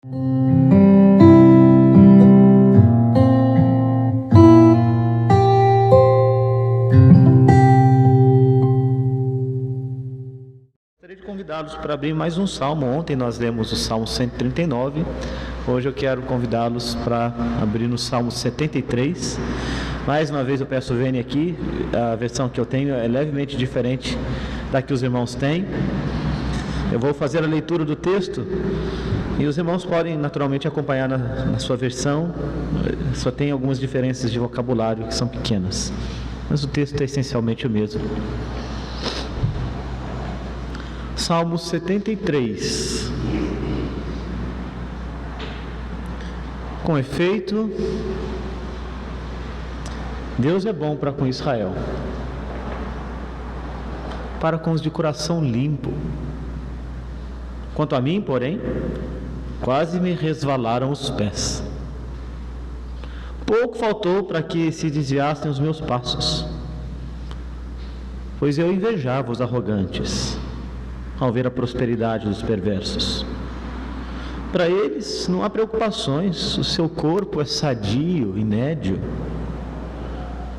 Gostaria de convidá-los para abrir mais um salmo. Ontem nós lemos o Salmo 139. Hoje eu quero convidá-los para abrir no Salmo 73. Mais uma vez eu peço venha aqui. A versão que eu tenho é levemente diferente da que os irmãos têm. Eu vou fazer a leitura do texto e os irmãos podem naturalmente acompanhar na sua versão. Só tem algumas diferenças de vocabulário que são pequenas, mas o texto é essencialmente o mesmo. Salmo 73. Com efeito, Deus é bom para com Israel, para com os de coração limpo. Quanto a mim, porém, quase me resvalaram os pés. Pouco faltou para que se desviassem os meus passos, pois eu invejava os arrogantes ao ver a prosperidade dos perversos. Para eles não há preocupações, o seu corpo é sadio e nédio.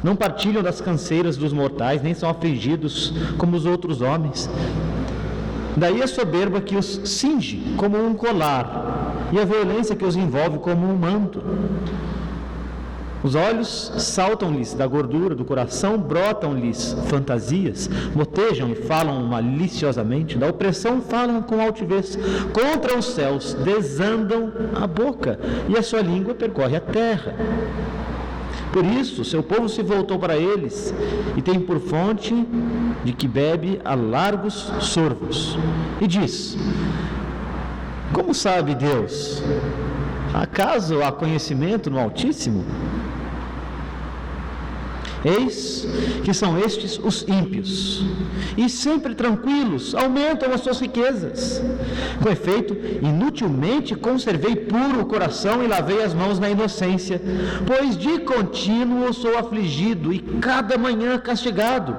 Não partilham das canseiras dos mortais, nem são afligidos como os outros homens. Daí a soberba que os cinge como um colar, e a violência que os envolve como um manto. Os olhos saltam-lhes da gordura do coração, brotam-lhes fantasias, motejam e falam maliciosamente, da opressão falam com altivez, contra os céus desandam a boca, e a sua língua percorre a terra. Por isso, seu povo se voltou para eles, e tem por fonte de que bebe a largos sorvos. E diz: como sabe Deus? Acaso há conhecimento no Altíssimo? Eis que são estes os ímpios, e sempre tranquilos, aumentam as suas riquezas. Com efeito, inutilmente conservei puro o coração e lavei as mãos na inocência, pois de contínuo sou afligido e cada manhã castigado.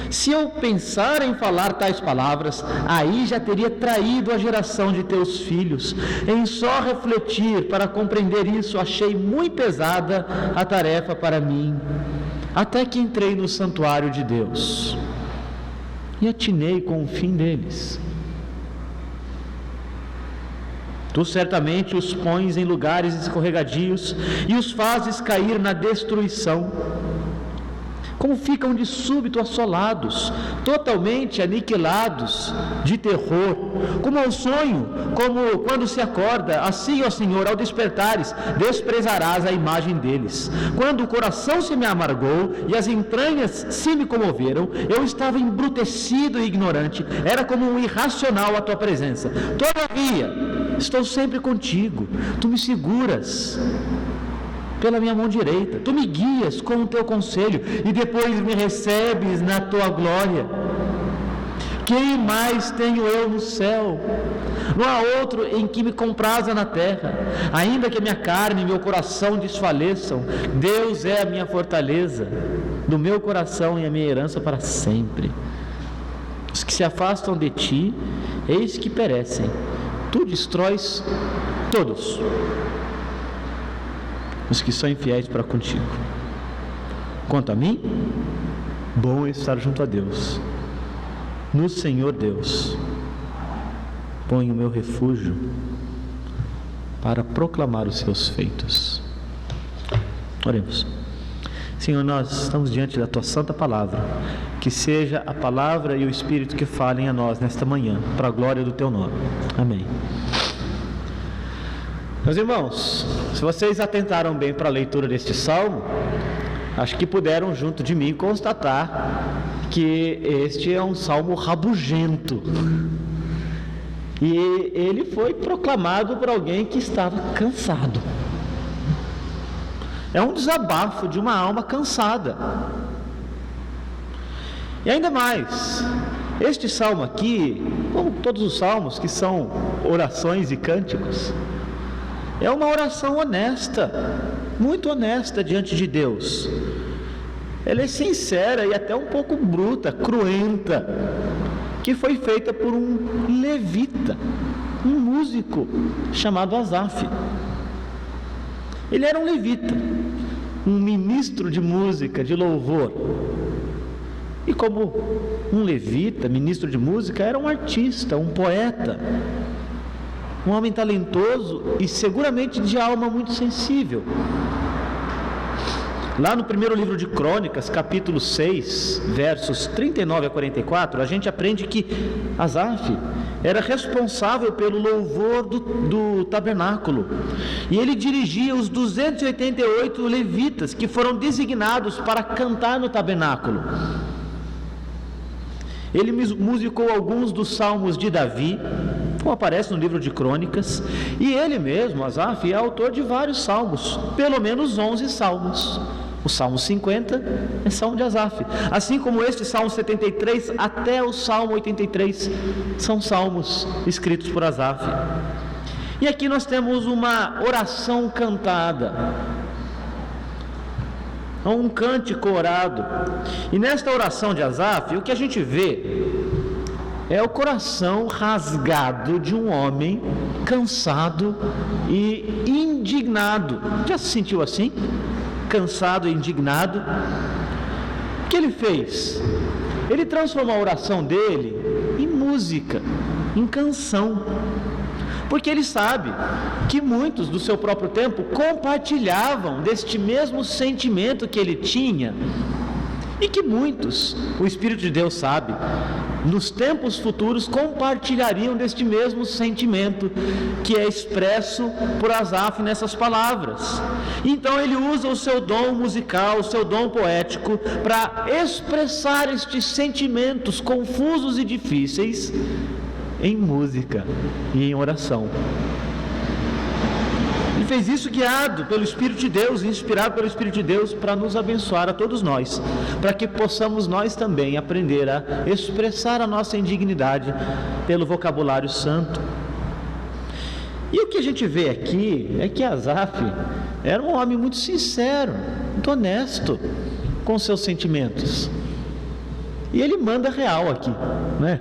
Se eu pensar em falar tais palavras, aí já teria traído a geração de teus filhos. Em só refletir para compreender isso, achei muito pesada a tarefa para mim. Até que entrei no santuário de Deus e atinei com o fim deles. Tu certamente os pões em lugares escorregadios e os fazes cair na destruição. Como ficam de súbito assolados, totalmente aniquilados de terror, como ao sonho, como quando se acorda, assim, ó Senhor, ao despertares, desprezarás a imagem deles. Quando o coração se me amargou e as entranhas se me comoveram, eu estava embrutecido e ignorante, era como um irracional à tua presença. Todavia, estou sempre contigo, tu me seguras pela minha mão direita, tu me guias com o teu conselho e depois me recebes na tua glória. Quem mais tenho eu no céu? Não há outro em que me compraza na terra. Ainda que a minha carne e meu coração desfaleçam, Deus é a minha fortaleza, do meu coração e a minha herança para sempre. Os que se afastam de ti, eis que perecem. Tu destróis todos os que são infiéis para contigo. Quanto a mim, bom é estar junto a Deus. No Senhor Deus ponho o meu refúgio para proclamar os seus feitos. Oremos. Senhor, nós estamos diante da tua santa palavra. Que seja a palavra e o Espírito que falem a nós nesta manhã, para a glória do teu nome. Amém. Meus irmãos, se vocês atentaram bem para a leitura deste salmo, acho que puderam junto de mim constatar que este é um salmo rabugento. E ele foi proclamado por alguém que estava cansado. É um desabafo de uma alma cansada. E ainda mais, este salmo aqui, como todos os salmos que são orações e cânticos, é uma oração honesta, muito honesta diante de Deus. Ela é sincera e até um pouco bruta, cruenta, que foi feita por um levita. um músico chamado Asaf. Ele era um levita, um ministro de música, de louvor. E como um levita, ministro de música, era um artista, um poeta, um homem talentoso e seguramente de alma muito sensível. Lá no primeiro livro de Crônicas, capítulo 6, versos 39 a 44, a gente aprende que Asaf era responsável pelo louvor do tabernáculo. E ele dirigia os 288 levitas que foram designados para cantar no tabernáculo. Ele musicou alguns dos salmos de Davi, como aparece no livro de Crônicas, e ele mesmo, Asaf, é autor de vários salmos, pelo menos 11 salmos. O Salmo 50 é Salmo de Asaf, assim como este Salmo 73 até o Salmo 83 são salmos escritos por Asaf. E aqui nós temos uma oração cantada, um cântico orado. E nesta oração de Asaf, o que a gente vê é o coração rasgado de um homem cansado e indignado. Já se sentiu assim? Cansado e indignado? O que ele fez? Ele transformou a oração dele em música, em canção, porque ele sabe que muitos do seu próprio tempo compartilhavam deste mesmo sentimento que ele tinha, e que muitos, o Espírito de Deus sabe, nos tempos futuros compartilhariam deste mesmo sentimento que é expresso por Asaf nessas palavras. Então ele usa o seu dom musical, o seu dom poético, para expressar estes sentimentos confusos e difíceis em música e em oração. Ele fez isso guiado pelo Espírito de Deus, inspirado pelo Espírito de Deus, para nos abençoar a todos nós, para que possamos nós também aprender a expressar a nossa indignidade pelo vocabulário santo. E o que a gente vê aqui é que Asaf era um homem muito sincero, muito honesto com seus sentimentos. E ele manda real aqui, né?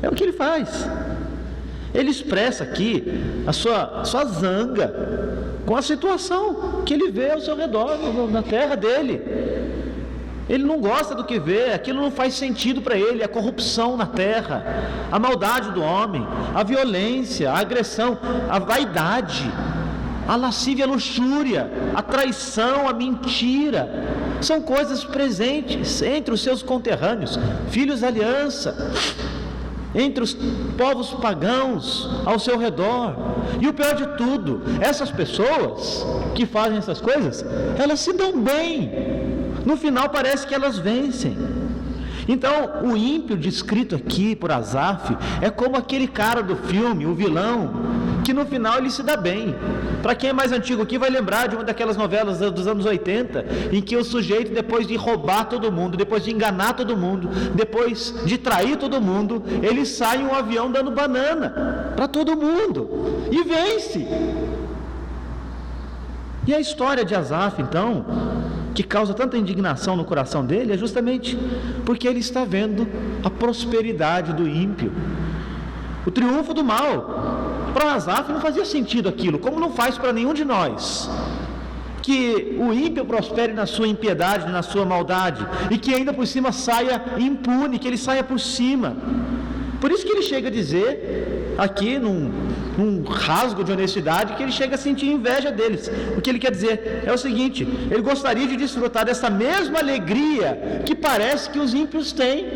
É o que ele faz. Ele expressa aqui a sua zanga com a situação que ele vê ao seu redor, na terra dele. Ele não gosta do que vê, aquilo não faz sentido para ele, a corrupção na terra, a maldade do homem, a violência, a agressão, a vaidade, a lascívia, a luxúria, a traição, a mentira, são coisas presentes entre os seus conterrâneos, filhos da aliança, entre os povos pagãos ao seu redor. E o pior de tudo, essas pessoas que fazem essas coisas, elas se dão bem, no final parece que elas vencem. Então o ímpio descrito aqui por Asaf é como aquele cara do filme, o vilão, que no final ele se dá bem. Para quem é mais antigo aqui vai lembrar de uma daquelas novelas dos anos 80, em que o sujeito, depois de roubar todo mundo, depois de enganar todo mundo, depois de trair todo mundo, ele sai em um avião dando banana para todo mundo e vence. E a história de Asaf, então, que causa tanta indignação no coração dele, é justamente porque ele está vendo a prosperidade do ímpio, o triunfo do mal. Para Asaf não fazia sentido aquilo, como não faz para nenhum de nós, que o ímpio prospere na sua impiedade, na sua maldade, e que ainda por cima saia impune, que ele saia por cima. Por isso que ele chega a dizer aqui, num rasgo de honestidade, que ele chega a sentir inveja deles. O que ele quer dizer é o seguinte: ele gostaria de desfrutar dessa mesma alegria que parece que os ímpios têm,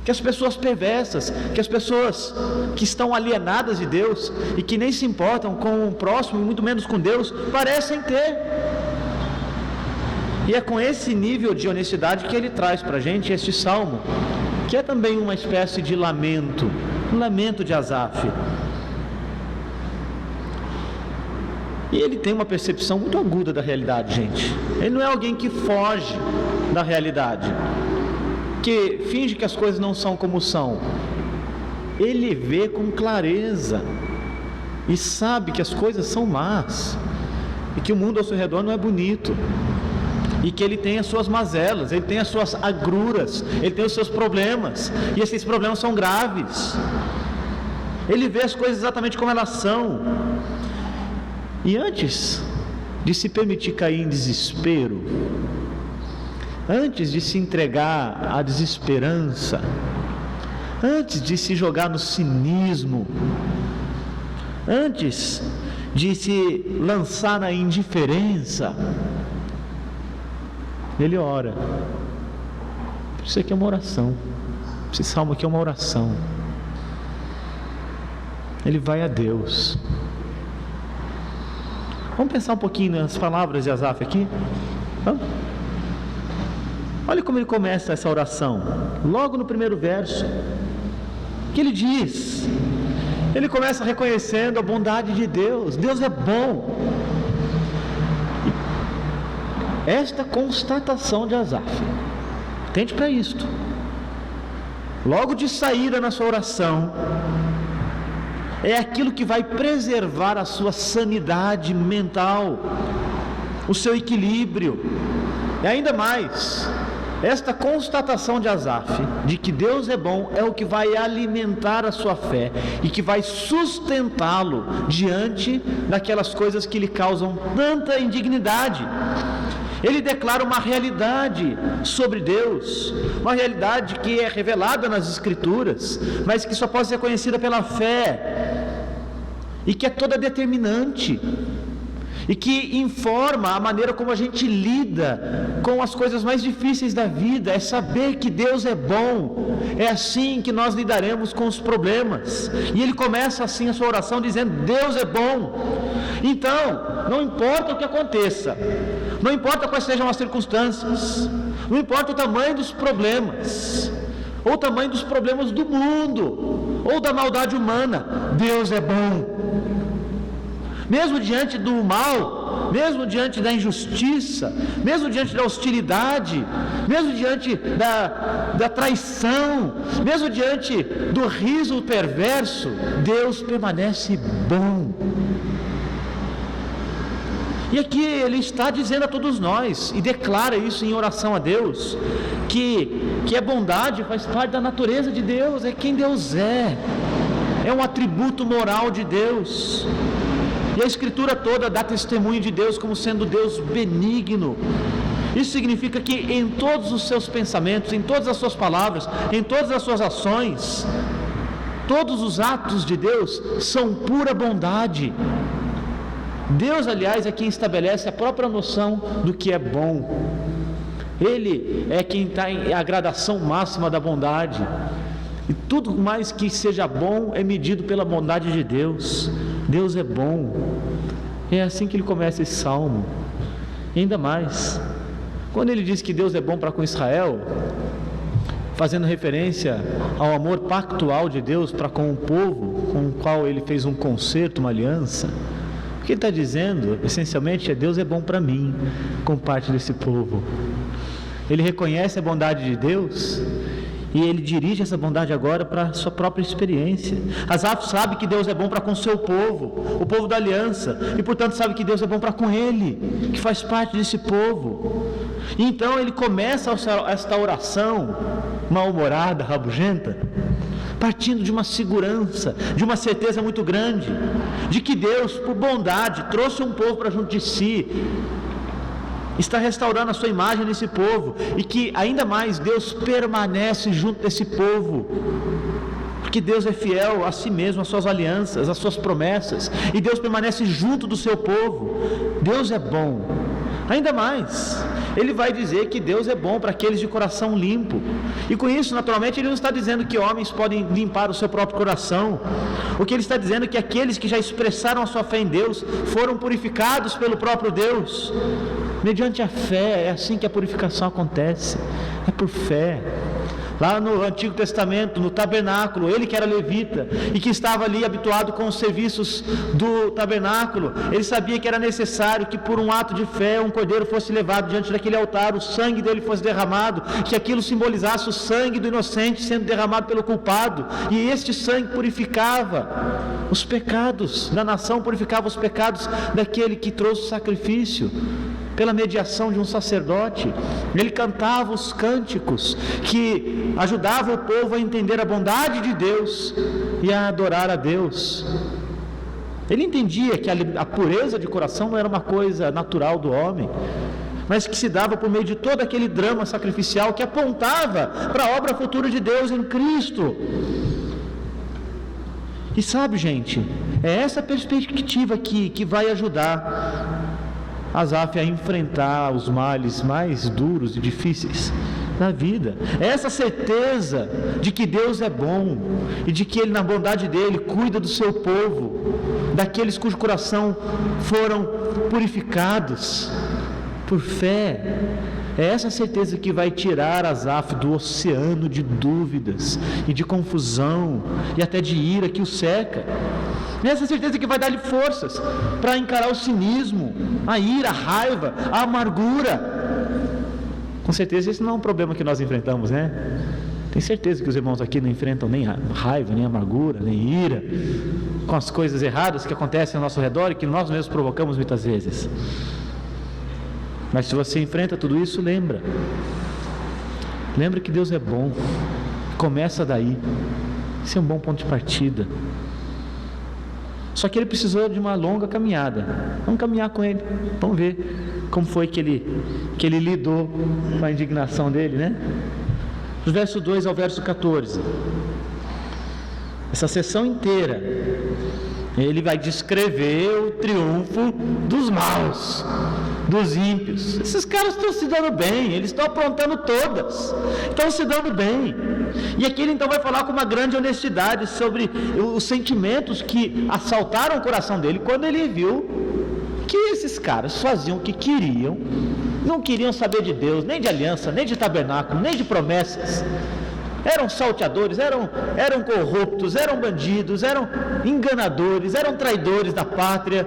que as pessoas perversas, que as pessoas que estão alienadas de Deus e que nem se importam com o próximo e muito menos com Deus, parecem ter. E é com esse nível de honestidade que ele traz para a gente este salmo, que é também uma espécie de lamento, um lamento de Asaf. E ele tem uma percepção muito aguda da realidade, gente. Ele não é alguém que foge da realidade, que finge que as coisas não são como são. Ele vê com clareza e sabe que as coisas são más e que o mundo ao seu redor não é bonito, e que ele tem as suas mazelas, ele tem as suas agruras, ele tem os seus problemas, e esses problemas são graves. Ele vê as coisas exatamente como elas são. E antes de se permitir cair em desespero, antes de se entregar à desesperança, antes de se jogar no cinismo, antes de se lançar na indiferença, ele ora. Isso aqui é uma oração. Esse salmo aqui é uma oração. Ele vai a Deus. Vamos pensar um pouquinho nas palavras de Asaf aqui? Vamos? Olha como ele começa essa oração. Logo no primeiro verso, que ele diz, ele começa reconhecendo a bondade de Deus. Deus é bom. Esta constatação de Asaf, atente para isto, logo de saída na sua oração, é aquilo que vai preservar a sua sanidade mental, o seu equilíbrio. E ainda mais, esta constatação de Asaf, de que Deus é bom, é o que vai alimentar a sua fé e que vai sustentá-lo diante daquelas coisas que lhe causam tanta indignidade. Ele declara uma realidade sobre Deus, uma realidade que é revelada nas Escrituras, mas que só pode ser conhecida pela fé, e que é toda determinante, e que informa a maneira como a gente lida com as coisas mais difíceis da vida. É saber que Deus é bom. É assim que nós lidaremos com os problemas. E ele começa assim a sua oração dizendo: Deus é bom. Então, não importa o que aconteça, não importa quais sejam as circunstâncias, não importa o tamanho dos problemas, ou o tamanho dos problemas do mundo, ou da maldade humana, Deus é bom. Mesmo diante do mal, mesmo diante da injustiça, mesmo diante da hostilidade, mesmo diante da traição, mesmo diante do riso perverso, Deus permanece bom. E aqui ele está dizendo a todos nós, e declara isso em oração a Deus, que a bondade faz parte da natureza de Deus, é quem Deus é um atributo moral de Deus. E a Escritura toda dá testemunho de Deus como sendo Deus benigno. Isso significa que em todos os seus pensamentos, em todas as suas palavras, em todas as suas ações, todos os atos de Deus são pura bondade. Deus, aliás, é quem estabelece a própria noção do que é bom. Ele é quem está em a gradação máxima da bondade. E tudo mais que seja bom é medido pela bondade de Deus. Deus é bom. É assim que ele começa esse salmo. E ainda mais, quando ele diz que Deus é bom para com Israel, fazendo referência ao amor pactual de Deus para com o povo com o qual ele fez um concerto, uma aliança, o que ele está dizendo, essencialmente, é: Deus é bom para mim, com parte desse povo. Ele reconhece a bondade de Deus e ele dirige essa bondade agora para a sua própria experiência. Asaf sabe que Deus é bom para com o seu povo, o povo da aliança, e portanto sabe que Deus é bom para com ele, que faz parte desse povo. E então ele começa esta oração mal-humorada, rabugenta, partindo de uma segurança, de uma certeza muito grande, de que Deus, por bondade, trouxe um povo para junto de si, está restaurando a sua imagem nesse povo, e que ainda mais Deus permanece junto desse povo, porque Deus é fiel a si mesmo, às suas alianças, às suas promessas, e Deus permanece junto do seu povo. Deus é bom. Ainda mais, ele vai dizer que Deus é bom para aqueles de coração limpo, e com isso, naturalmente, ele não está dizendo que homens podem limpar o seu próprio coração. O que ele está dizendo é que aqueles que já expressaram a sua fé em Deus foram purificados pelo próprio Deus, mediante a fé. É assim que a purificação acontece, é por fé. Lá no Antigo Testamento, no tabernáculo, ele que era levita e que estava ali habituado com os serviços do tabernáculo, ele sabia que era necessário que por um ato de fé um cordeiro fosse levado diante daquele altar, o sangue dele fosse derramado, que aquilo simbolizasse o sangue do inocente sendo derramado pelo culpado, e este sangue purificava os pecados da nação, purificava os pecados daquele que trouxe o sacrifício. pela mediação de um sacerdote. Ele cantava os cânticos que ajudavam o povo a entender a bondade de Deus e a adorar a Deus. Ele entendia que a pureza de coração não era uma coisa natural do homem, mas que se dava por meio de todo aquele drama sacrificial que apontava para a obra futura de Deus em Cristo. E sabe, gente, é essa perspectiva que vai ajudar Asaf a enfrentar os males mais duros e difíceis da vida. É essa certeza de que Deus é bom e de que Ele, na bondade dEle, cuida do seu povo, daqueles cujo coração foram purificados por fé. É essa certeza que vai tirar Asaf do oceano de dúvidas e de confusão e até de ira que o cerca. É essa certeza que vai dar-lhe forças para encarar o cinismo, a ira, a raiva, a amargura. Com certeza esse não é um problema que nós enfrentamos, né? Tenho certeza que os irmãos aqui não enfrentam nem raiva, nem amargura, nem ira com as coisas erradas que acontecem ao nosso redor e que nós mesmos provocamos muitas vezes. Mas se você enfrenta tudo isso, lembra que Deus é bom. Começa daí. Esse é um bom ponto de partida. Só que ele precisou de uma longa caminhada. Vamos caminhar com ele. Vamos ver como foi que ele lidou com a indignação dele, né? Do verso 2 ao verso 14. Essa sessão inteira, ele vai descrever o triunfo dos maus, dos ímpios. Esses caras estão se dando bem, eles estão aprontando todas, estão se dando bem. E aqui ele então vai falar com uma grande honestidade sobre os sentimentos que assaltaram o coração dele quando ele viu que esses caras faziam o que queriam, não queriam saber de Deus, nem de aliança, nem de tabernáculo, nem de promessas. Eram salteadores, eram corruptos, eram bandidos, eram enganadores, eram traidores da pátria,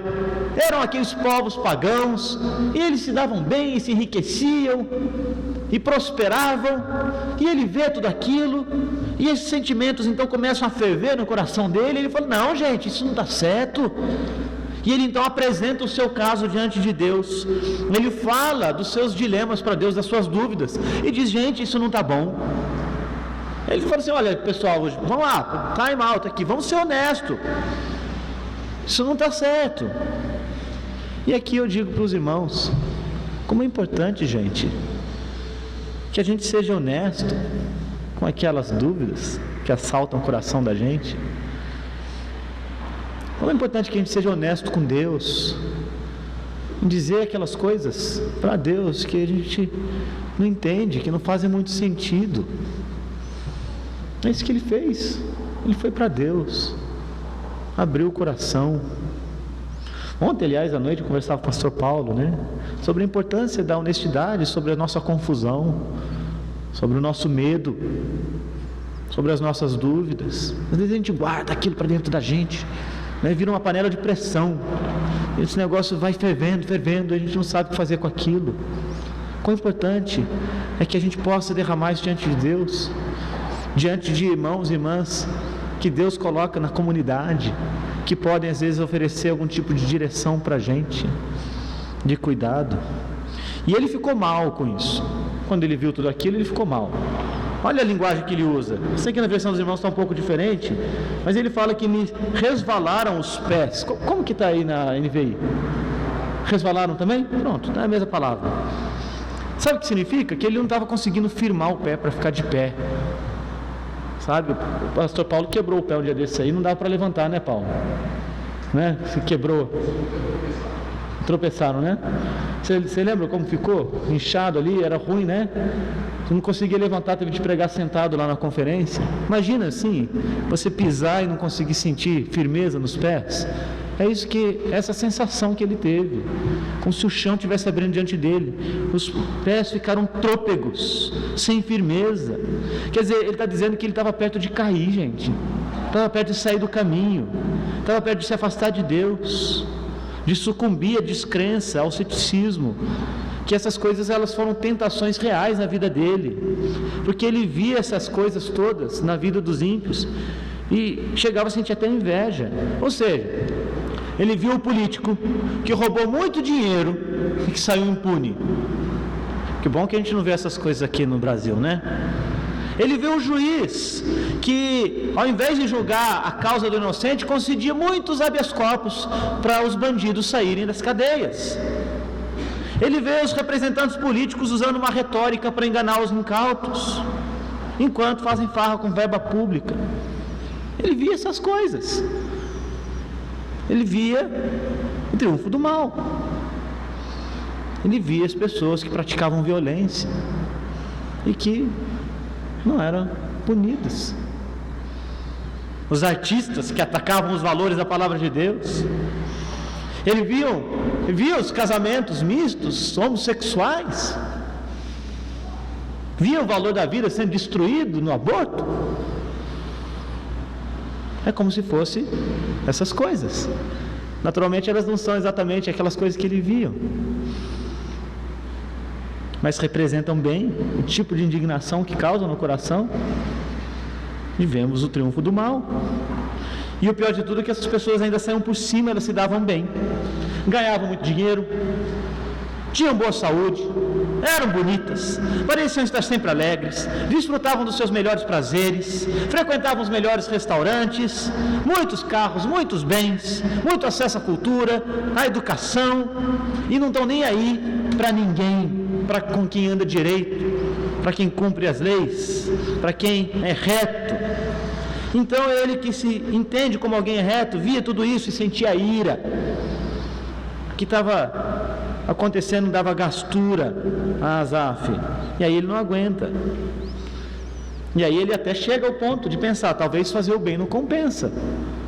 eram aqueles povos pagãos, e eles se davam bem, e se enriqueciam, e prosperavam, e ele vê tudo aquilo, e esses sentimentos então começam a ferver no coração dele, e ele fala, não gente, isso não está certo. E ele então apresenta o seu caso diante de Deus, ele fala dos seus dilemas para Deus, das suas dúvidas, e diz, gente, isso não está bom. Ele fala assim, olha pessoal, vamos lá, time out aqui, vamos ser honestos, isso não está certo. E aqui eu digo para os irmãos, como é importante, gente, que a gente seja honesto com aquelas dúvidas que assaltam o coração da gente. Como é importante que a gente seja honesto com Deus, em dizer aquelas coisas para Deus que a gente não entende, que não fazem muito sentido. É isso que ele fez. Ele foi para Deus, abriu o coração. Ontem, aliás, à noite, eu conversava com o pastor Paulo, né? Sobre a importância da honestidade, sobre a nossa confusão, sobre o nosso medo, sobre as nossas dúvidas. Às vezes a gente guarda aquilo para dentro da gente, né? Vira uma panela de pressão. Esse negócio vai fervendo, fervendo, e a gente não sabe o que fazer com aquilo. Quão importante é que a gente possa derramar isso diante de Deus, diante de irmãos e irmãs que Deus coloca na comunidade, que podem às vezes oferecer algum tipo de direção para a gente, de cuidado. E ele ficou mal com isso. Quando ele viu tudo aquilo, ele ficou mal. Olha a linguagem que ele usa. Eu sei que na versão dos irmãos está um pouco diferente, mas ele fala que me resvalaram os pés. Como que está aí na NVI? Resvalaram também? Pronto, é a mesma palavra. Sabe o que significa? Que ele não estava conseguindo firmar o pé para ficar de pé. Sabe, o pastor Paulo quebrou o pé um dia desse aí, não dava para levantar, né, Paulo? Né? Se quebrou. Tropeçaram, né? Você lembra como ficou? Inchado ali, era ruim, né? Você não conseguia levantar, teve de pregar sentado lá na conferência. Imagina assim, você pisar e não conseguir sentir firmeza nos pés. É isso essa sensação que ele teve, como se o chão estivesse abrindo diante dele. Os pés ficaram trôpegos, sem firmeza. Quer dizer, ele está dizendo que ele estava perto de cair, gente. Estava perto de sair do caminho. Estava perto de se afastar de Deus, de sucumbir à descrença, ao ceticismo. Que essas coisas elas foram tentações reais na vida dele, porque ele via essas coisas todas na vida dos ímpios e chegava a sentir até inveja. Ou seja, Ele viu o político que roubou muito dinheiro e que saiu impune. Que bom que a gente não vê essas coisas aqui no Brasil, né? Ele viu o juiz que, ao invés de julgar a causa do inocente, concedia muitos habeas corpus para os bandidos saírem das cadeias. Ele vê os representantes políticos usando uma retórica para enganar os incautos, enquanto fazem farra com verba pública. Ele via essas coisas. Ele via o triunfo do mal. Ele via as pessoas que praticavam violência e que não eram punidas. Os artistas que atacavam os valores da palavra de Deus. Ele via os casamentos mistos, homossexuais. Via o valor da vida sendo destruído no aborto. É como se fosse essas coisas. Naturalmente elas não são exatamente aquelas coisas que ele viu, mas representam bem o tipo de indignação que causa no coração. E vemos o triunfo do mal. E o pior de tudo é que essas pessoas ainda saíam por cima, elas se davam bem, ganhavam muito dinheiro, tinham boa saúde, eram bonitas, pareciam estar sempre alegres, desfrutavam dos seus melhores prazeres, frequentavam os melhores restaurantes, muitos carros, muitos bens, muito acesso à cultura, à educação, e não estão nem aí para ninguém, para com quem anda direito, para quem cumpre as leis, para quem é reto. Então ele que se entende como alguém é reto, via tudo isso e sentia ira. O que estava acontecendo dava gastura a Asaf, e aí ele não aguenta. E aí ele até chega ao ponto de pensar, talvez fazer o bem não compensa.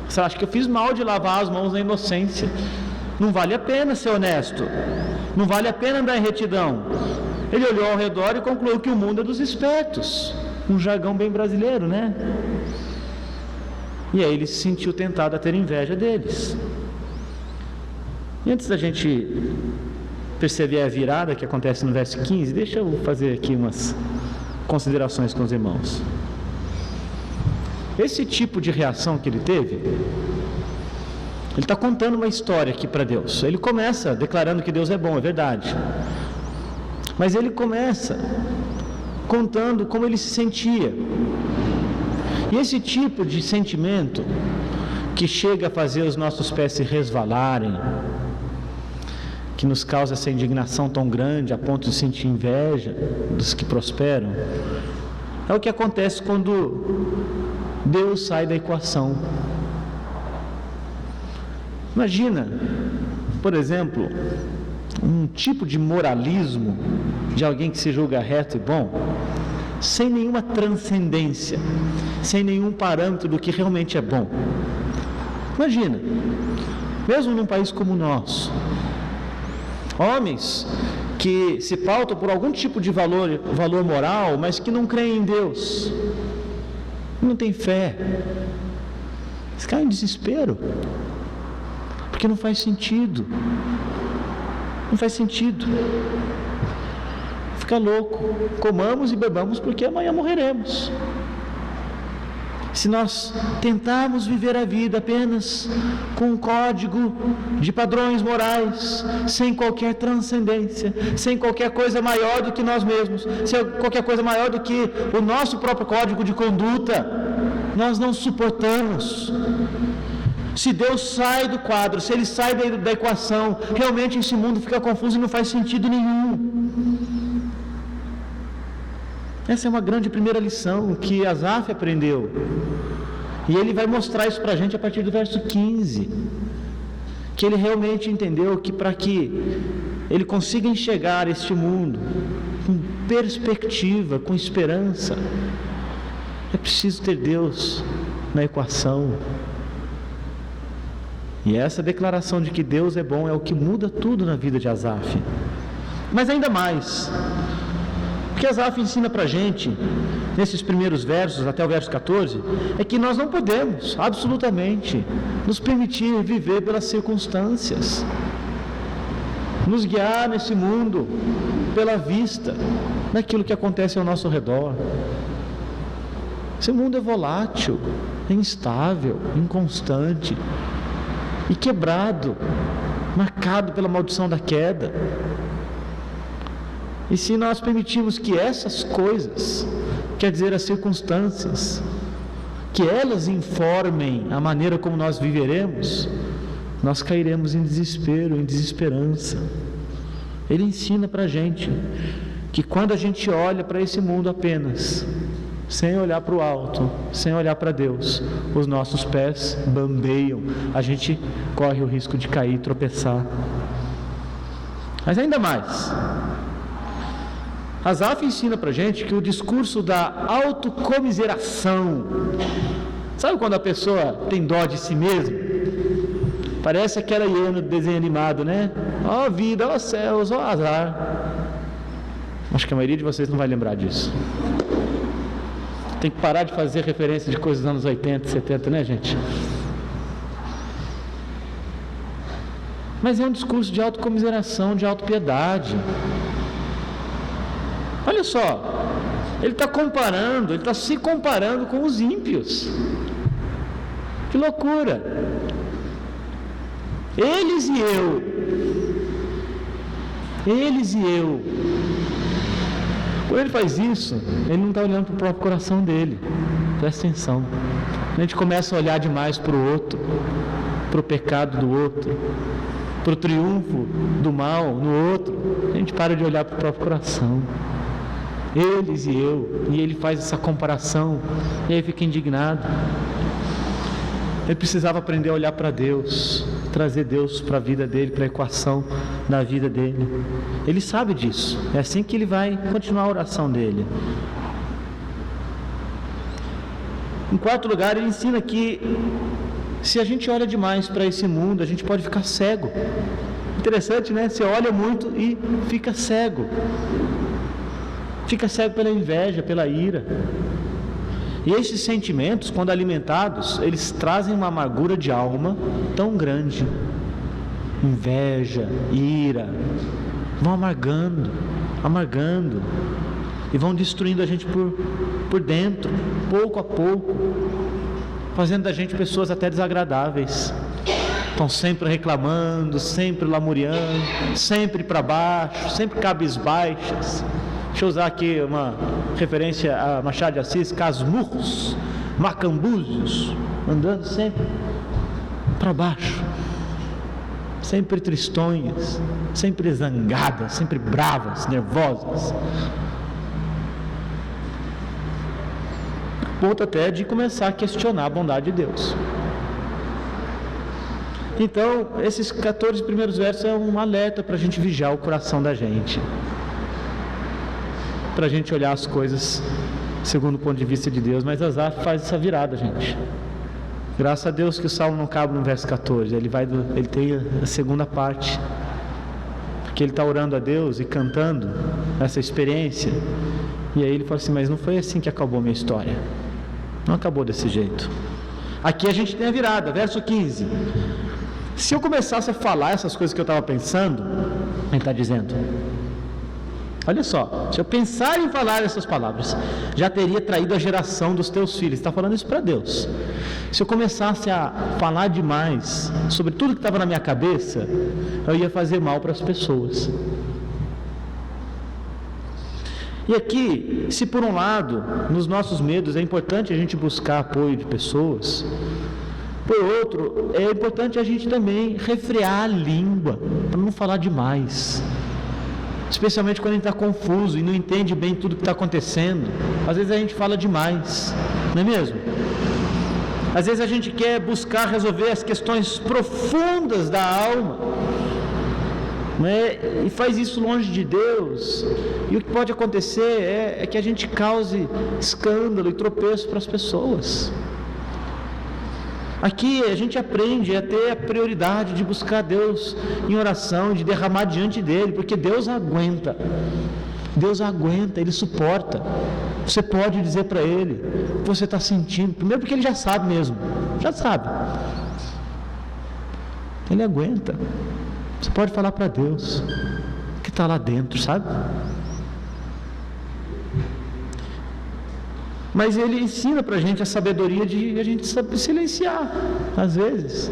Você acha que eu fiz mal de lavar as mãos na inocência? Não vale a pena ser honesto, não vale a pena andar em retidão. Ele olhou ao redor e concluiu que o mundo é dos espertos, um jargão bem brasileiro, né? E aí ele se sentiu tentado a ter inveja deles. E antes da gente perceber a virada que acontece no verso 15, deixa eu fazer aqui umas considerações com os irmãos. Esse tipo de reação que ele teve, ele está contando uma história aqui para Deus. Ele começa declarando que Deus é bom, é verdade. Mas ele começa contando como ele se sentia. E esse tipo de sentimento que chega a fazer os nossos pés se resvalarem, que nos causa essa indignação tão grande a ponto de sentir inveja dos que prosperam, é o que acontece quando Deus sai da equação. Imagina, por exemplo, um tipo de moralismo de alguém que se julga reto e bom, sem nenhuma transcendência, sem nenhum parâmetro do que realmente é bom. Imagina, mesmo num país como o nosso, homens que se pautam por algum tipo de valor moral, mas que não creem em Deus, não têm fé, eles caem em desespero, porque não faz sentido. Não faz sentido. Fica louco. Comamos e bebamos porque amanhã morreremos. Se nós tentarmos viver a vida apenas com um código de padrões morais, sem qualquer transcendência, sem qualquer coisa maior do que nós mesmos, sem qualquer coisa maior do que o nosso próprio código de conduta, nós não suportamos. Se Deus sai do quadro, se Ele sai da equação, realmente esse mundo fica confuso e não faz sentido nenhum. Essa é uma grande primeira lição que Asaf aprendeu. E ele vai mostrar isso para a gente a partir do verso 15. Que ele realmente entendeu que para que ele consiga enxergar este mundo com perspectiva, com esperança, é preciso ter Deus na equação. E essa declaração de que Deus é bom é o que muda tudo na vida de Asaf. Mas ainda mais, o que Asaf ensina para a gente, nesses primeiros versos, até o verso 14, é que nós não podemos, absolutamente, nos permitir viver pelas circunstâncias, nos guiar nesse mundo pela vista daquilo que acontece ao nosso redor. Esse mundo é volátil, é instável, inconstante. e quebrado, marcado pela maldição da queda. E se nós permitirmos que essas coisas, quer dizer, as circunstâncias, que elas informem a maneira como nós viveremos, nós cairemos em desespero, em desesperança. Ele ensina para a gente que quando a gente olha para esse mundo apenas, sem olhar para o alto, sem olhar para Deus, os nossos pés bambeiam, a gente corre o risco de cair e tropeçar. Mas ainda mais, Asaf ensina para a gente que o discurso da autocomiseração, sabe quando a pessoa tem dó de si mesma? Parece aquela hiena do desenho animado, né? Ó vida, ó céus, ó azar. Acho que a maioria de vocês não vai lembrar disso. Tem que parar de fazer referência de coisas dos anos 80, 70, né, gente? Mas é um discurso de autocomiseração, de autopiedade. Olha só, ele está se comparando com os ímpios. Que loucura! Eles e eu. Quando ele faz isso, ele não está olhando para o próprio coração dele. Presta atenção. A gente começa a olhar demais para o outro, para o pecado do outro, para o triunfo do mal no outro. A gente para de olhar para o próprio coração. Eles e eu. E ele faz essa comparação. E aí fica indignado. Ele precisava aprender a olhar para Deus, trazer Deus para a vida dele, para a equação da vida dele. Ele sabe disso. É assim que ele vai continuar a oração dele. Em quarto lugar, ele ensina que se a gente olha demais para esse mundo, a gente pode ficar cego. Interessante, né? Você olha muito e fica cego. Fica cego pela inveja, pela ira. E esses sentimentos, quando alimentados, eles trazem uma amargura de alma tão grande. Inveja, ira, vão amargando, e vão destruindo a gente por dentro, pouco a pouco, fazendo da gente pessoas até desagradáveis. Estão sempre reclamando, sempre lamuriando, sempre para baixo, sempre cabisbaixas. Deixa eu usar aqui uma referência a Machado de Assis: casmurros, macambúzios, andando sempre para baixo, sempre tristonhas, sempre zangadas, sempre bravas, nervosas. Ponto até de começar a questionar a bondade de Deus. Então, esses 14 primeiros versos é um alerta para a gente vigiar o coração da gente, para a gente olhar as coisas segundo o ponto de vista de Deus. Mas Asaf faz essa virada, gente. Graças a Deus que o salmo não cabe no verso 14, ele tem a segunda parte, porque ele está orando a Deus e cantando essa experiência, e aí ele fala assim: mas não foi assim que acabou a minha história, não acabou desse jeito. Aqui a gente tem a virada, verso 15. Se eu começasse a falar essas coisas que eu estava pensando, ele está dizendo, olha só, se eu pensar em falar essas palavras, já teria traído a geração dos teus filhos. Está falando isso para Deus. Se eu começasse a falar demais sobre tudo que estava na minha cabeça, eu ia fazer mal para as pessoas. E aqui, se por um lado, nos nossos medos é importante a gente buscar apoio de pessoas, por outro, é importante a gente também refrear a língua, para não falar demais. Especialmente quando a gente está confuso e não entende bem tudo que está acontecendo. Às vezes a gente fala demais, não é mesmo? Às vezes a gente quer buscar resolver as questões profundas da alma, e faz isso longe de Deus. E o que pode acontecer é que a gente cause escândalo e tropeço para as pessoas. Aqui a gente aprende a ter a prioridade de buscar Deus em oração, de derramar diante dele, porque Deus aguenta, Ele suporta. Você pode dizer para Ele o que você está sentindo, primeiro porque Ele já sabe mesmo, já sabe. Ele aguenta. Você pode falar para Deus o que está lá dentro, sabe? Mas ele ensina para a gente a sabedoria de a gente saber silenciar, às vezes.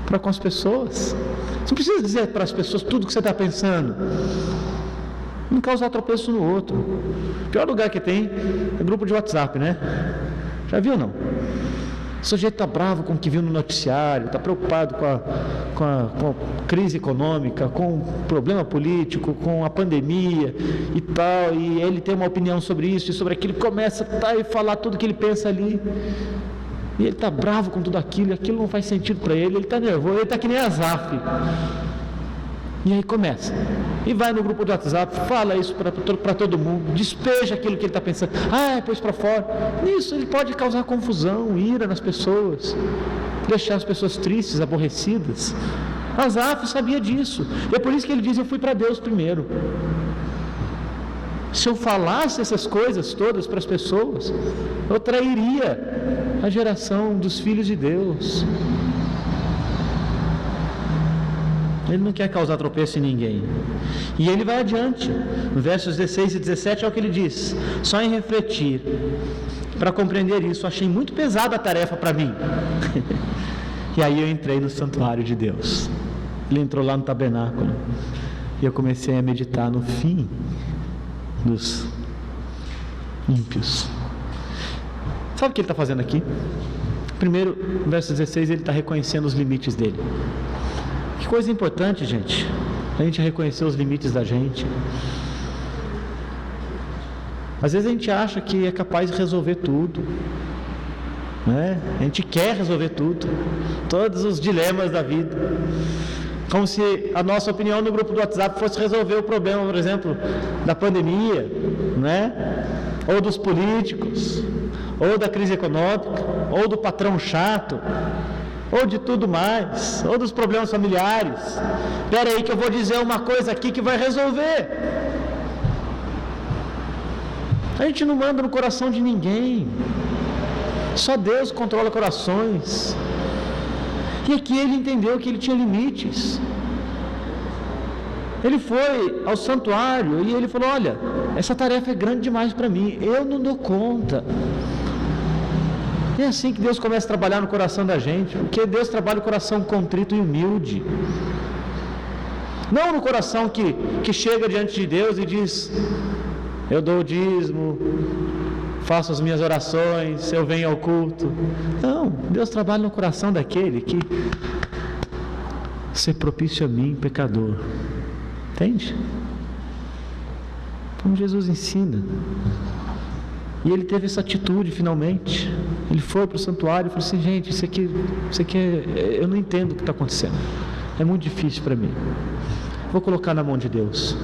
para com as pessoas. Você não precisa dizer para as pessoas tudo o que você está pensando. Não causar tropeço no outro. O pior lugar que tem é grupo de WhatsApp, né? Já viu, não? O sujeito está bravo com o que viu no noticiário, está preocupado com a crise econômica, com o problema político, com a pandemia e tal, e ele tem uma opinião sobre isso e sobre aquilo, começa a falar tudo que ele pensa ali, e ele está bravo com tudo aquilo, e aquilo não faz sentido para ele está nervoso, ele está que nem Asaf. E aí começa, e vai no grupo do WhatsApp, fala isso para todo mundo, despeja aquilo que ele está pensando, pôs para fora. Nisso ele pode causar confusão, ira nas pessoas, deixar as pessoas tristes, aborrecidas. Asaf sabia disso, e é por isso que ele diz: eu fui para Deus primeiro. Se eu falasse essas coisas todas para as pessoas, eu trairia a geração dos filhos de Deus. Ele não quer causar tropeço em ninguém. E ele vai adiante. No versos 16 e 17 é o que ele diz: só em refletir, para compreender isso, achei muito pesada a tarefa para mim. E aí eu entrei no santuário de Deus. Ele entrou lá no tabernáculo. E eu comecei a meditar no fim dos ímpios. Sabe o que ele está fazendo aqui? Primeiro, no verso 16, ele está reconhecendo os limites dele. Que coisa importante, gente, a gente reconhecer os limites da gente. Às vezes a gente acha que é capaz de resolver tudo, né? A gente quer resolver tudo, todos os dilemas da vida, como se a nossa opinião no grupo do WhatsApp fosse resolver o problema, por exemplo, da pandemia, né? Ou dos políticos, ou da crise econômica, ou do patrão chato, ou de tudo mais, ou dos problemas familiares. Espera aí que eu vou dizer uma coisa aqui que vai resolver. A gente não manda no coração de ninguém, só Deus controla corações. E aqui ele entendeu que ele tinha limites. Ele foi ao santuário e ele falou: olha, essa tarefa é grande demais para mim, eu não dou conta. É assim que Deus começa a trabalhar no coração da gente, porque Deus trabalha o coração contrito e humilde. Não no coração que chega diante de Deus e diz: eu dou o dízimo, faço as minhas orações, eu venho ao culto. Não, Deus trabalha no coração daquele que ser propício a mim, pecador. Entende? Como Jesus ensina. E ele teve essa atitude finalmente. Ele foi para o santuário e falou assim: gente, isso aqui eu não entendo o que está acontecendo. É muito difícil para mim. Vou colocar na mão de Deus.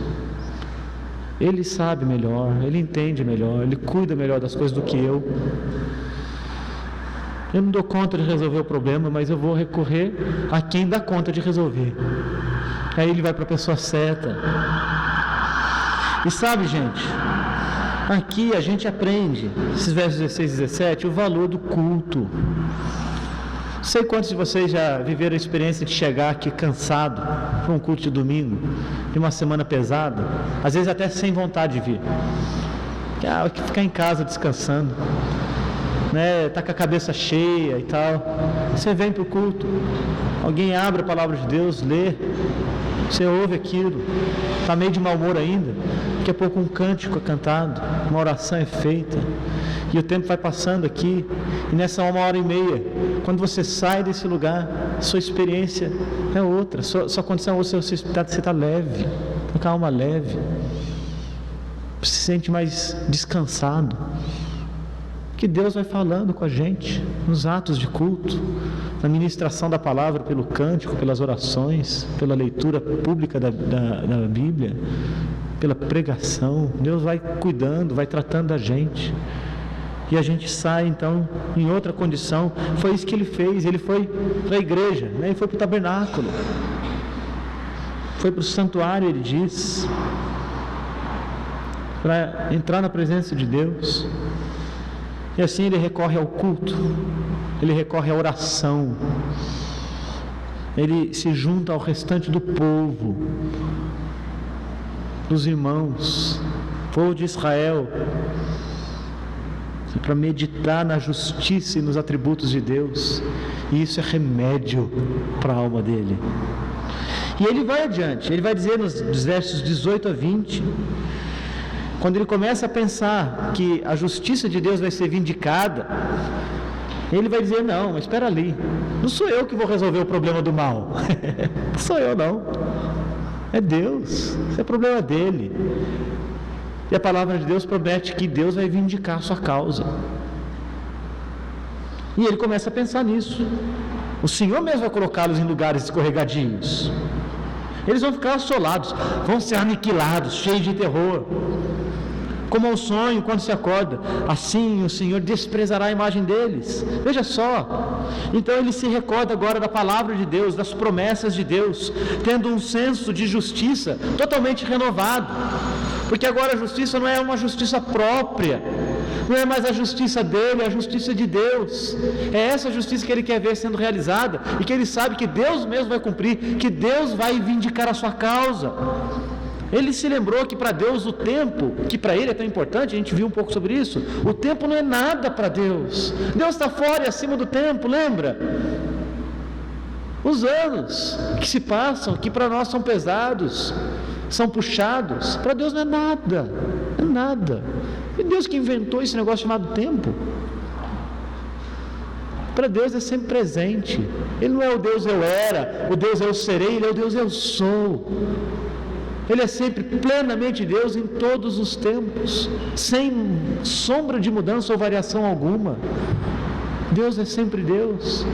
Ele sabe melhor, Ele entende melhor, Ele cuida melhor das coisas do que eu. Eu não dou conta de resolver o problema, mas eu vou recorrer a quem dá conta de resolver. Aí ele vai para a pessoa certa. E sabe, gente, aqui a gente aprende, esses versos 16 e 17, o valor do culto. Não sei quantos de vocês já viveram a experiência de chegar aqui cansado para um culto de domingo, de uma semana pesada, às vezes até sem vontade de vir. Ficar em casa descansando, né? Tá com a cabeça cheia e tal. Você vem para o culto, alguém abre a palavra de Deus, lê, você ouve aquilo, está meio de mau humor ainda, daqui a pouco um cântico é cantado, uma oração é feita, e o tempo vai passando aqui, e nessa 1h30, quando você sai desse lugar, sua experiência é outra, sua condição é outra, você está leve, com a calma leve, você se sente mais descansado, que Deus vai falando com a gente, nos atos de culto, na ministração da palavra, pelo cântico, pelas orações, pela leitura pública da Bíblia, pela pregação. Deus vai cuidando, vai tratando da gente. E a gente sai então em outra condição. Foi isso que ele fez. Ele foi para a igreja, né? Ele foi para o tabernáculo, foi para o santuário, ele diz, para entrar na presença de Deus. E assim ele recorre ao culto, ele recorre à oração, ele se junta ao restante do povo, dos irmãos, povo de Israel, para meditar na justiça e nos atributos de Deus. E isso é remédio para a alma dele. E ele vai adiante, ele vai dizer nos versos 18 a 20, quando ele começa a pensar que a justiça de Deus vai ser vindicada, ele vai dizer: não, mas espera ali, não sou eu que vou resolver o problema do mal. Não sou eu não, é Deus, isso é problema dele. E a palavra de Deus promete que Deus vai vindicar a sua causa. E ele começa a pensar nisso. O Senhor mesmo vai colocá-los em lugares escorregadios. Eles vão ficar assolados, vão ser aniquilados, cheios de terror. Como um sonho quando se acorda, assim o Senhor desprezará a imagem deles. Veja só. Então ele se recorda agora da palavra de Deus, das promessas de Deus, tendo um senso de justiça totalmente renovado. Porque agora a justiça não é uma justiça própria, não é mais a justiça dele, é a justiça de Deus. É essa justiça que ele quer ver sendo realizada, e que ele sabe que Deus mesmo vai cumprir, que Deus vai vindicar a sua causa. Ele se lembrou que para Deus o tempo, que para ele é tão importante, a gente viu um pouco sobre isso, o tempo não é nada para Deus. Deus está fora e acima do tempo, lembra? Os anos que se passam, que para nós são pesados, são puxados, para Deus não é nada, é nada. E Deus que inventou esse negócio chamado tempo. Para Deus é sempre presente. Ele não é o Deus eu era, o Deus eu serei, Ele é o Deus eu sou. Ele é sempre plenamente Deus em todos os tempos, sem sombra de mudança ou variação alguma. Deus é sempre Deus.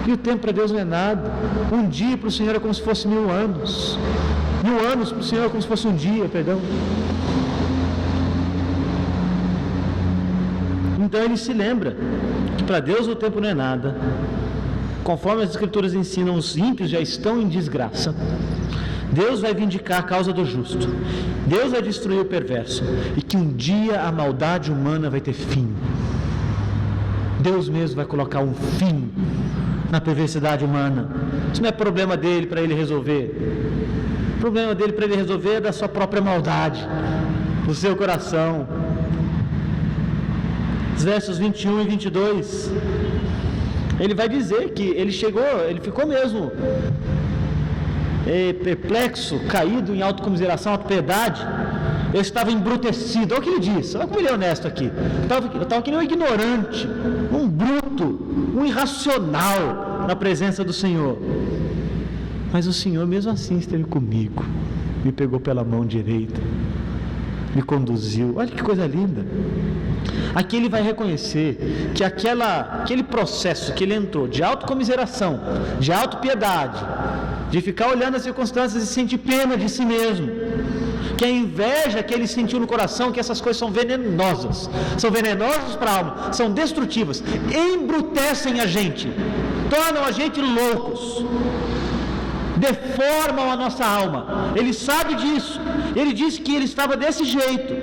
E o tempo para Deus não é nada. Um dia para o Senhor é como se fosse 1000 anos. 1000 anos para o Senhor é como se fosse um dia, perdão. Então ele se lembra que para Deus o tempo não é nada. Conforme as Escrituras ensinam, os ímpios já estão em desgraça. Deus vai vindicar a causa do justo. Deus vai destruir o perverso. E que um dia a maldade humana vai ter fim. Deus mesmo vai colocar um fim na perversidade humana. Isso não é problema dele para ele resolver. O problema dele para ele resolver é da sua própria maldade, do seu coração. Os versos 21 e 22, ele vai dizer que ele ficou mesmo perplexo, caído em autocomiseração, autopiedade. Eu estava embrutecido. Olha o que ele diz, olha como ele é honesto aqui. Eu estava que nem um ignorante, um bruto, um irracional na presença do Senhor. Mas o Senhor mesmo assim esteve comigo, me pegou pela mão direita, me conduziu. Olha que coisa linda. Aqui ele vai reconhecer que aquele processo que ele entrou de autocomiseração, de autopiedade, de ficar olhando as circunstâncias e sentir pena de si mesmo, que a inveja que ele sentiu no coração, que essas coisas são venenosas para a alma, são destrutivas, embrutecem a gente, tornam a gente loucos, deformam a nossa alma. Ele sabe disso. Ele disse que ele estava desse jeito,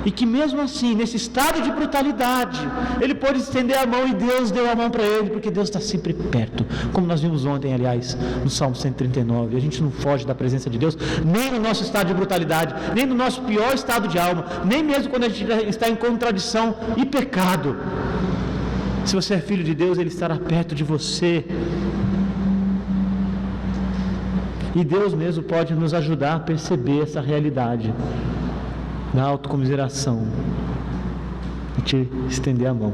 e que mesmo assim, nesse estado de brutalidade, ele pôde estender a mão, e Deus deu a mão para ele, porque Deus está sempre perto, como nós vimos ontem, aliás, no Salmo 139. A gente não foge da presença de Deus, nem no nosso estado de brutalidade, nem no nosso pior estado de alma, nem mesmo quando a gente está em contradição e pecado. Se você é filho de Deus, Ele estará perto de você. E Deus mesmo pode nos ajudar a perceber essa realidade da autocomiseração e te estender a mão.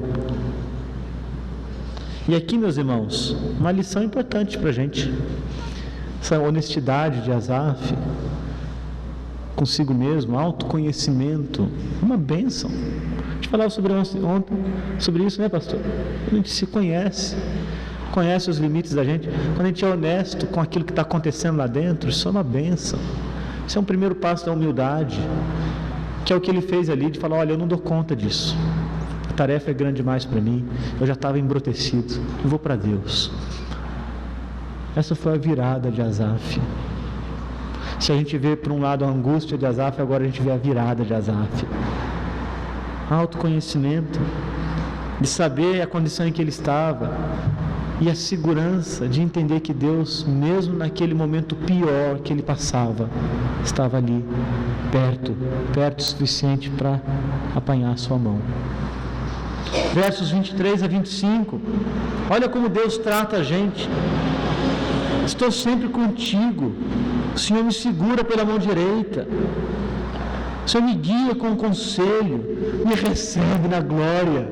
E aqui, meus irmãos, uma lição importante para a gente, essa honestidade de Asaf consigo mesmo, autoconhecimento, uma bênção. A gente falava ontem sobre isso, né, pastor? A gente se conhece os limites da gente. Quando a gente é honesto com aquilo que está acontecendo lá dentro, isso é uma bênção. Isso é um primeiro passo da humildade, que é o que ele fez ali, de falar: olha, eu não dou conta disso, a tarefa é grande demais para mim, eu já estava embrutecido, eu vou para Deus. Essa foi a virada de Asaf. Se a gente vê por um lado a angústia de Asaf, agora a gente vê a virada de Asaf. Autoconhecimento, de saber a condição em que ele estava, e a segurança de entender que Deus, mesmo naquele momento pior que ele passava, estava ali, perto o suficiente para apanhar a sua mão. Versos 23 a 25. Olha como Deus trata a gente. Estou sempre contigo. O Senhor me segura pela mão direita. O Senhor me guia com o conselho. Me recebe na glória.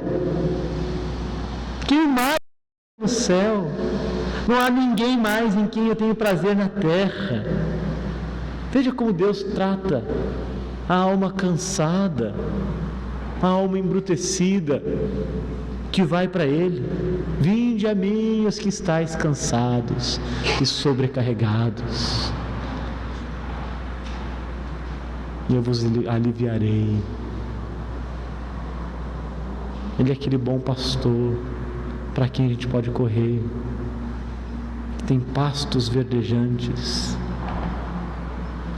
Quem mais no céu? Não há ninguém mais em quem eu tenho prazer na terra. Veja como Deus trata a alma cansada, a alma embrutecida, que vai para Ele. Vinde a mim os que estáis cansados e sobrecarregados, e eu vos aliviarei. Ele é aquele bom pastor para quem a gente pode correr, que tem pastos verdejantes,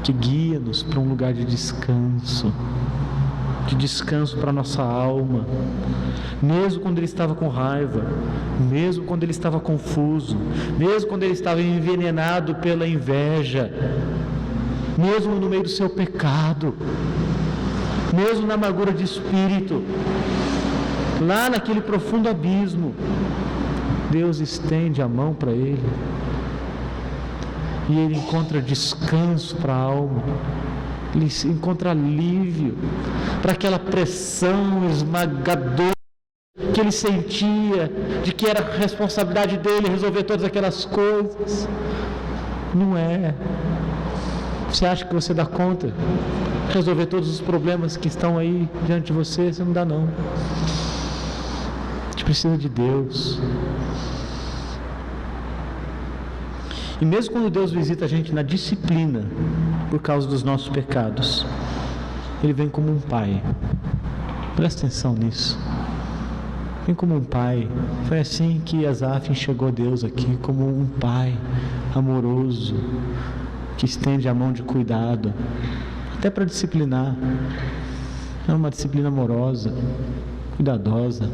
que guia-nos para um lugar de descanso para a nossa alma, mesmo quando ele estava com raiva, mesmo quando ele estava confuso, mesmo quando ele estava envenenado pela inveja, mesmo no meio do seu pecado, mesmo na amargura de espírito, lá naquele profundo abismo, Deus estende a mão para ele e ele encontra descanso para a alma. Ele encontra alívio para aquela pressão esmagadora que ele sentia, de que era responsabilidade dele resolver todas aquelas coisas. Não é. Você acha que você dá conta de resolver todos os problemas que estão aí diante de você? Você não dá, não. A gente precisa de Deus. E mesmo quando Deus visita a gente na disciplina, por causa dos nossos pecados, Ele vem como um pai. Presta atenção nisso. Vem como um pai. Foi assim que Asaf enxergou Deus aqui, como um pai amoroso, que estende a mão de cuidado, até para disciplinar. É uma disciplina amorosa, cuidadosa,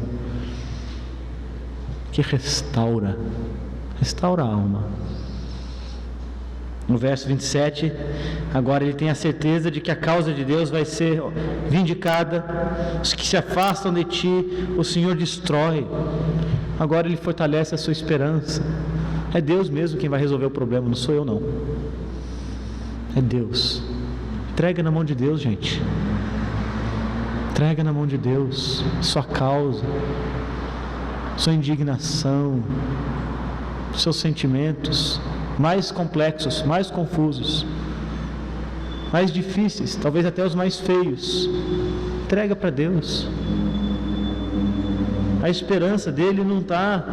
que restaura a alma. No verso 27, agora ele tem a certeza de que a causa de Deus vai ser vindicada. Os que se afastam de ti, o Senhor destrói. Agora ele fortalece a sua esperança. É Deus mesmo quem vai resolver o problema, não sou eu, não. É Deus. Entrega na mão de Deus, gente. Entrega na mão de Deus sua causa, sua indignação, seus sentimentos mais complexos, mais confusos, mais difíceis, talvez até os mais feios. Entrega para Deus. A esperança dele não está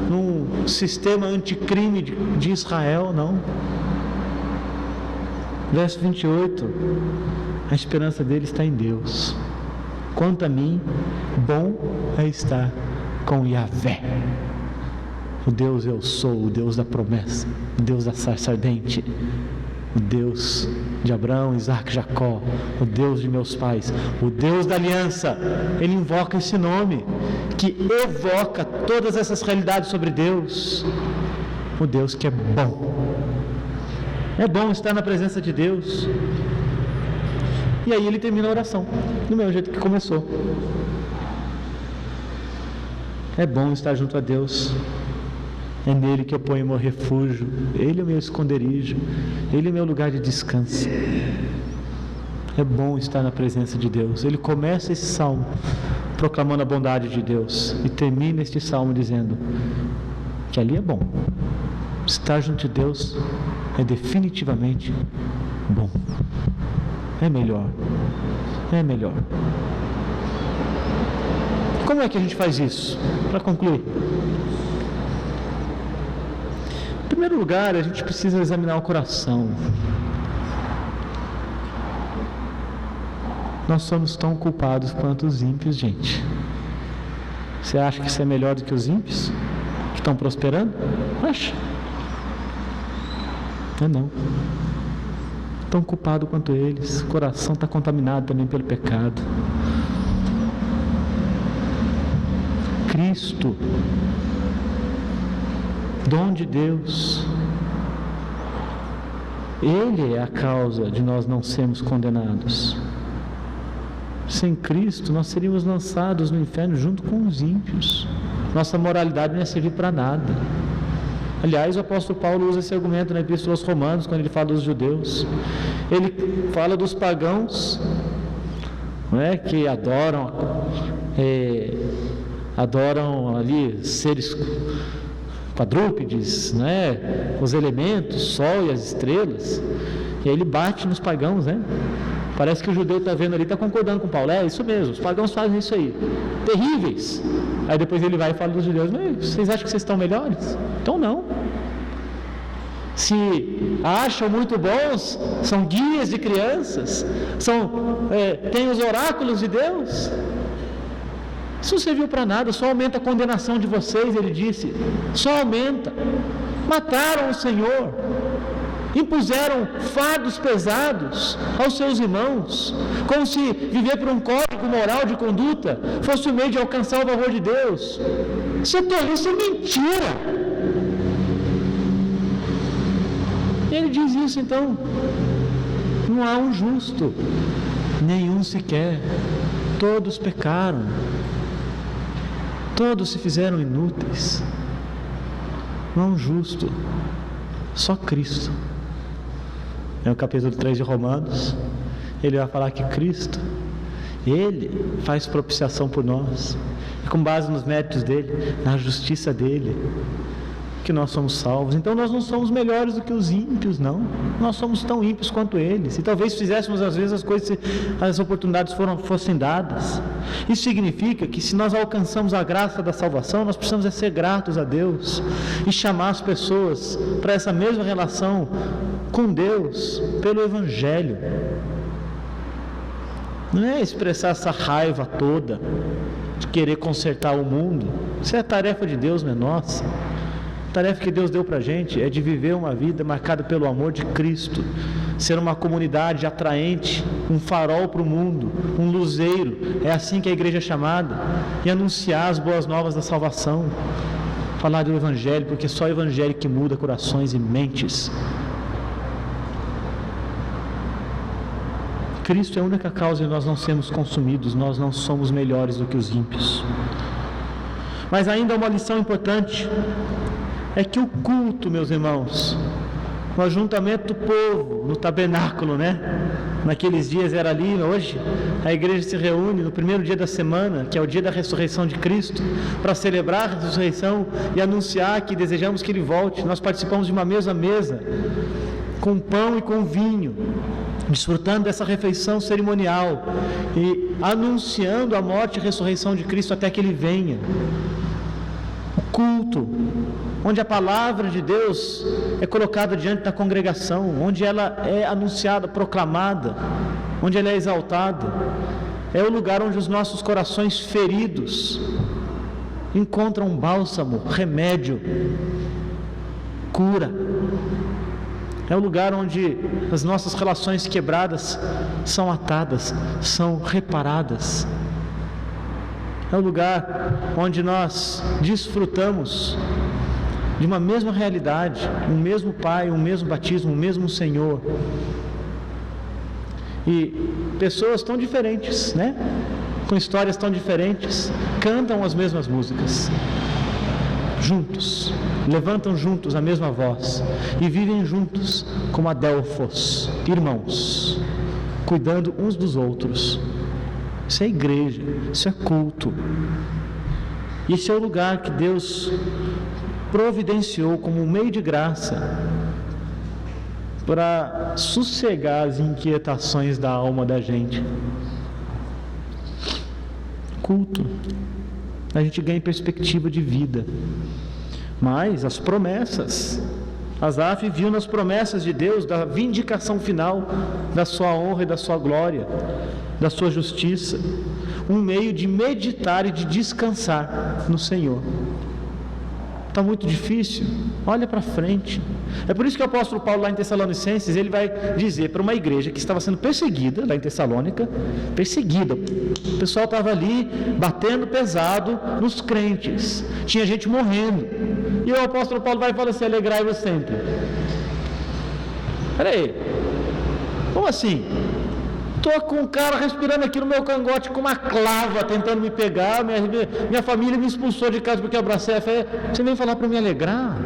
num sistema anticrime de Israel, não. Verso 28, a esperança dele está em Deus. Quanto a mim, bom é estar com Yahvé. O Deus eu sou, o Deus da promessa, o Deus da sarça ardente, o Deus de Abraão, Isaac, Jacó, o Deus de meus pais, o Deus da aliança. Ele invoca esse nome que evoca todas essas realidades sobre Deus. O Deus que é bom. É bom estar na presença de Deus. E aí ele termina a oração do mesmo jeito que começou. É bom estar junto a Deus. É nele que eu ponho o meu refúgio. Ele é o meu esconderijo. Ele é o meu lugar de descanso. É bom estar na presença de Deus. Ele começa esse salmo proclamando a bondade de Deus e termina este salmo dizendo que ali é bom. Estar junto de Deus é definitivamente bom. É melhor. É melhor. Como é que a gente faz isso? Para concluir. Em primeiro lugar, a gente precisa examinar o coração. Nós somos tão culpados quanto os ímpios, gente. Você acha que você é melhor do que os ímpios? Que estão prosperando? Acha? Não. Tão culpado quanto eles. O coração está contaminado também pelo pecado. Cristo, dom de Deus, Ele é a causa de nós não sermos condenados. Sem Cristo, nós seríamos lançados no inferno junto com os ímpios. Nossa moralidade não ia servir para nada. Aliás, o apóstolo Paulo usa esse argumento na Epístola aos Romanos, quando ele fala dos judeus. Ele fala dos pagãos, não é, que adoram ali seres quadrúpedes, né, os elementos, o sol e as estrelas. E aí ele bate nos pagãos, né? Parece que o judeu está vendo ali, está concordando com Paulo. É isso mesmo, os pagãos fazem isso aí. Terríveis. Aí depois ele vai e fala dos judeus: mas vocês acham que vocês estão melhores? Então não. Se acham muito bons, são guias de crianças, têm os oráculos de Deus. Isso não serviu para nada, só aumenta a condenação de vocês, ele disse. Só aumenta. Mataram o Senhor. Impuseram fardos pesados aos seus irmãos, como se viver por um código moral de conduta fosse o meio de alcançar o favor de Deus. Isso é tolice, é mentira. Ele diz isso, então. Não há um justo, nenhum sequer. Todos pecaram, todos se fizeram inúteis. Não há um justo, só Cristo. No capítulo 3 de Romanos, ele vai falar que Cristo, Ele faz propiciação por nós, e com base nos méritos dEle, na justiça dEle, que nós somos salvos. Então nós não somos melhores do que os ímpios, não. Nós somos tão ímpios quanto eles, e talvez fizéssemos às vezes as coisas se as oportunidades fossem dadas. Isso significa que se nós alcançamos a graça da salvação, nós precisamos ser gratos a Deus e chamar as pessoas para essa mesma relação com Deus pelo Evangelho. Não é expressar essa raiva toda de querer consertar o mundo. Isso é a tarefa de Deus, não é nossa. A tarefa que Deus deu para a gente é de viver uma vida marcada pelo amor de Cristo, ser uma comunidade atraente, um farol para o mundo, um luzeiro. É assim que a igreja é chamada, e anunciar as boas novas da salvação, falar do Evangelho, porque só o Evangelho que muda corações e mentes. Cristo é a única causa de nós não sermos consumidos. Nós não somos melhores do que os ímpios. Mas ainda uma lição importante é que o culto, meus irmãos, o ajuntamento do povo no tabernáculo, né? Naqueles dias era ali. Hoje a igreja se reúne no primeiro dia da semana, que é o dia da ressurreição de Cristo, para celebrar a ressurreição e anunciar que desejamos que Ele volte. Nós participamos de uma mesma mesa, com pão e com vinho, desfrutando dessa refeição cerimonial e anunciando a morte e ressurreição de Cristo até que Ele venha. O culto, onde a palavra de Deus é colocada diante da congregação, onde ela é anunciada, proclamada, onde ela é exaltada, é o lugar onde os nossos corações feridos encontram bálsamo, remédio, cura. É o lugar onde as nossas relações quebradas são atadas, são reparadas. É o lugar onde nós desfrutamos de uma mesma realidade, um mesmo Pai, um mesmo batismo, um mesmo Senhor. E pessoas tão diferentes, né? Com histórias tão diferentes, cantam as mesmas músicas, juntos, levantam juntos a mesma voz e vivem juntos como adelfos, irmãos, cuidando uns dos outros. Isso é igreja, isso é culto. E esse é o lugar que Deus providenciou como um meio de graça para sossegar as inquietações da alma da gente. Culto. A gente ganha perspectiva de vida. Mas as promessas, Asaf viu nas promessas de Deus da vindicação final da sua honra e da sua glória, da sua justiça, um meio de meditar e de descansar no Senhor. Está muito difícil? Olha para frente. É por isso que o apóstolo Paulo, lá em Tessalonicenses, ele vai dizer para uma igreja que estava sendo perseguida, lá em Tessalônica, perseguida. O pessoal estava ali batendo pesado nos crentes, tinha gente morrendo. E o apóstolo Paulo vai falar assim: alegrai-vos sempre. Espera aí, como assim? Estou com um cara respirando aqui no meu cangote com uma clava tentando me pegar, minha família me expulsou de casa porque eu abracei a fé. Você vem falar para me alegrar?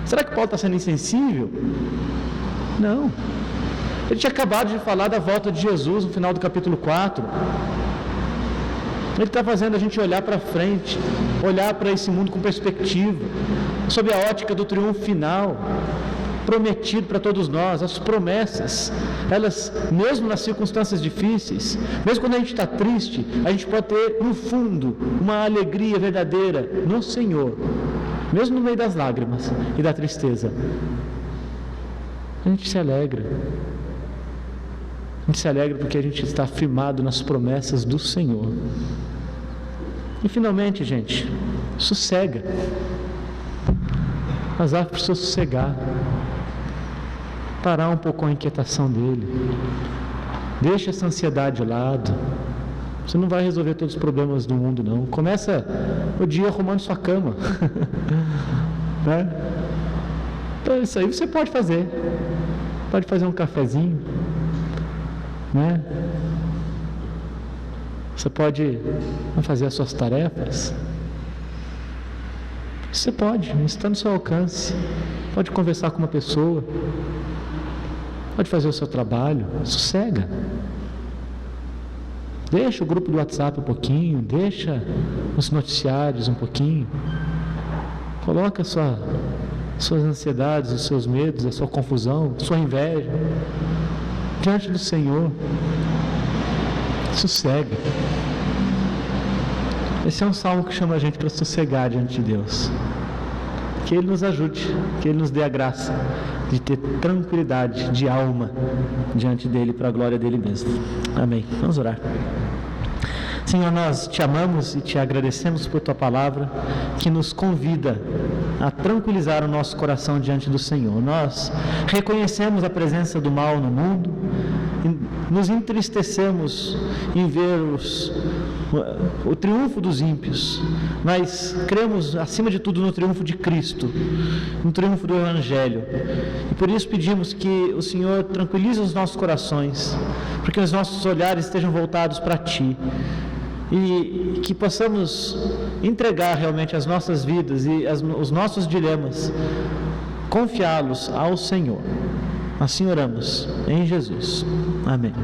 Será que Paulo está sendo insensível? Não. Ele tinha acabado de falar da volta de Jesus no final do capítulo 4. Ele está fazendo a gente olhar para frente, olhar para esse mundo com perspectiva, sob a ótica do triunfo final, prometido para todos nós. As promessas, elas, mesmo nas circunstâncias difíceis, mesmo quando a gente está triste, a gente pode ter, no fundo, uma alegria verdadeira no Senhor, mesmo no meio das lágrimas e da tristeza. A gente se alegra. A gente se alegra porque a gente está firmado nas promessas do Senhor. E finalmente, gente, sossega. Azar precisa sossegar. Parar um pouco a inquietação dele. Deixa essa ansiedade de lado. Você não vai resolver todos os problemas do mundo, não. Começa o dia arrumando sua cama. Né? Então, isso aí você pode fazer. Pode fazer um cafezinho. Né? Você pode fazer as suas tarefas. Você pode, está no seu alcance. Pode conversar com uma pessoa. Pode fazer o seu trabalho. Sossega. Deixa o grupo do WhatsApp um pouquinho. Deixa os noticiários um pouquinho. Coloca suas ansiedades, os seus medos, a sua confusão, a sua inveja diante do Senhor. Sossega. Esse é um salmo que chama a gente para sossegar diante de Deus. Que Ele nos ajude, que Ele nos dê a graça de ter tranquilidade de alma diante dEle, para a glória dEle mesmo. Amém. Vamos orar. Senhor, nós te amamos e te agradecemos por tua palavra, que nos convida a tranquilizar o nosso coração diante do Senhor. Nós reconhecemos a presença do mal no mundo, nos entristecemos em ver o triunfo dos ímpios, mas cremos acima de tudo no triunfo de Cristo, no triunfo do Evangelho, e por isso pedimos que o Senhor tranquilize os nossos corações, porque os nossos olhares estejam voltados para Ti, e que possamos entregar realmente as nossas vidas e os nossos dilemas, confiá-los ao Senhor. Assim oramos, em Jesus. Amém.